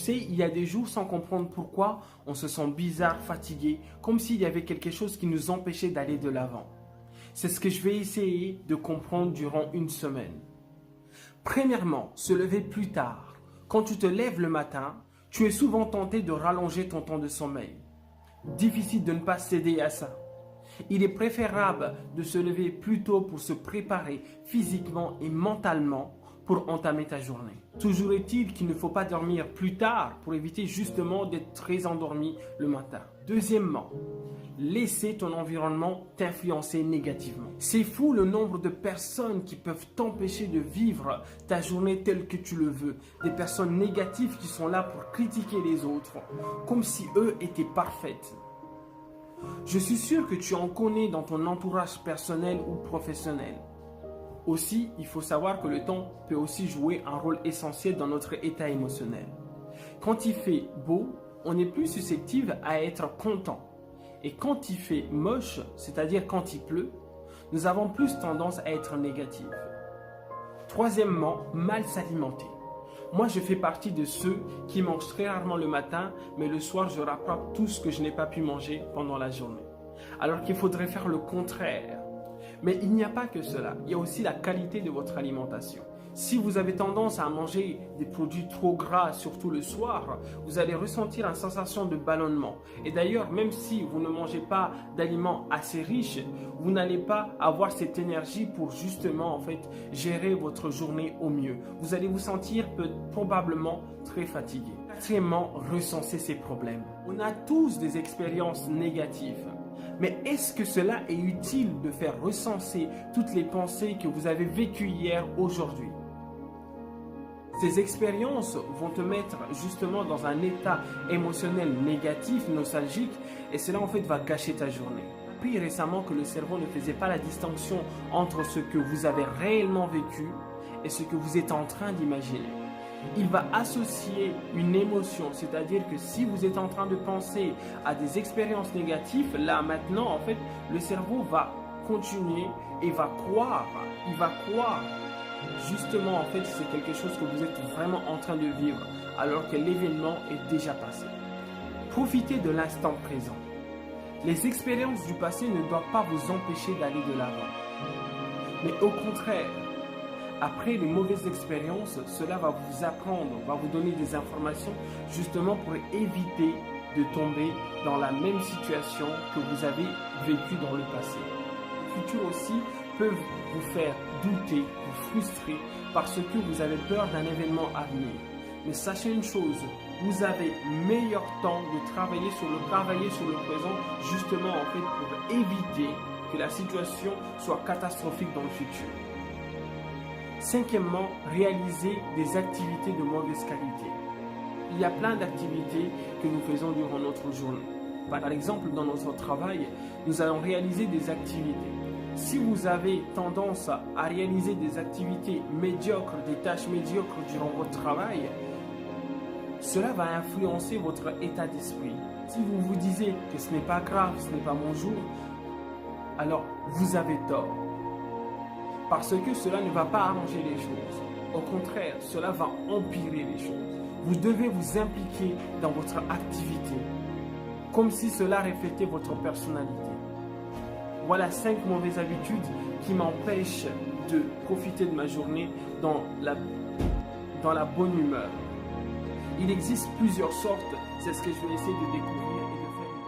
sais, il y a des jours sans comprendre pourquoi, on se sent bizarre, fatigué, comme s'il y avait quelque chose qui nous empêchait d'aller de l'avant. C'est ce que je vais essayer de comprendre durant une semaine. Premièrement, se lever plus tard. Quand tu te lèves le matin, tu es souvent tenté de rallonger ton temps de sommeil. Difficile de ne pas céder à ça. Il est préférable de se lever plus tôt pour se préparer physiquement et mentalement pour entamer ta journée. Toujours est-il qu'il ne faut pas dormir plus tard pour éviter justement d'être très endormi le matin. Deuxièmement, laisser ton environnement t'influencer négativement. C'est fou le nombre de personnes qui peuvent t'empêcher de vivre ta journée telle que tu le veux. Des personnes négatives qui sont là pour critiquer les autres, comme si eux étaient parfaites. Je suis sûr que tu en connais dans ton entourage personnel ou professionnel. Aussi, il faut savoir que le temps peut aussi jouer un rôle essentiel dans notre état émotionnel. Quand il fait beau, on est plus susceptible à être content. Et quand il fait moche, c'est-à-dire quand il pleut, nous avons plus tendance à être négatifs. Troisièmement, mal s'alimenter. Moi, je fais partie de ceux qui mangent très rarement le matin, mais le soir, je rattrape tout ce que je n'ai pas pu manger pendant la journée. Alors qu'il faudrait faire le contraire. Mais il n'y a pas que cela, il y a aussi la qualité de votre alimentation. Si vous avez tendance à manger des produits trop gras, surtout le soir, vous allez ressentir une sensation de ballonnement. Et d'ailleurs, même si vous ne mangez pas d'aliments assez riches, vous n'allez pas avoir cette énergie pour justement gérer votre journée au mieux. Vous allez vous sentir probablement très fatigué. Quatrièmement, recenser ces problèmes. On a tous des expériences négatives. Mais est-ce que cela est utile de faire recenser toutes les pensées que vous avez vécues hier, aujourd'hui? Ces expériences vont te mettre justement dans un état émotionnel négatif, nostalgique, et cela va gâcher ta journée. J'ai appris récemment que le cerveau ne faisait pas la distinction entre ce que vous avez réellement vécu et ce que vous êtes en train d'imaginer. Il va associer une émotion, c'est-à-dire que si vous êtes en train de penser à des expériences négatives, là maintenant le cerveau va continuer et va croire, justement c'est quelque chose que vous êtes vraiment en train de vivre alors que l'événement est déjà passé. Profitez de l'instant présent. Les expériences du passé ne doivent pas vous empêcher d'aller de l'avant, mais au contraire, après les mauvaises expériences, cela va vous apprendre, va vous donner des informations justement pour éviter de tomber dans la même situation que vous avez vécue dans le passé. Le futur aussi peuvent vous faire douter, vous frustrer parce que vous avez peur d'un événement à venir. Mais sachez une chose, vous avez meilleur temps de travailler sur le présent justement pour éviter que la situation soit catastrophique dans le futur. Cinquièmement, réaliser des activités de mauvaise qualité. Il y a plein d'activités que nous faisons durant notre journée. Par exemple, dans notre travail, nous allons réaliser des activités. Si vous avez tendance à réaliser des activités médiocres, des tâches médiocres durant votre travail, cela va influencer votre état d'esprit. Si vous vous disiez que ce n'est pas grave, ce n'est pas mon jour, alors vous avez tort. Parce que cela ne va pas arranger les choses. Au contraire, cela va empirer les choses. Vous devez vous impliquer dans votre activité, comme si cela reflétait votre personnalité. Voilà 5 mauvaises habitudes qui m'empêchent de profiter de ma journée dans la bonne humeur. Il existe plusieurs sortes, c'est ce que je vais essayer de découvrir et de faire.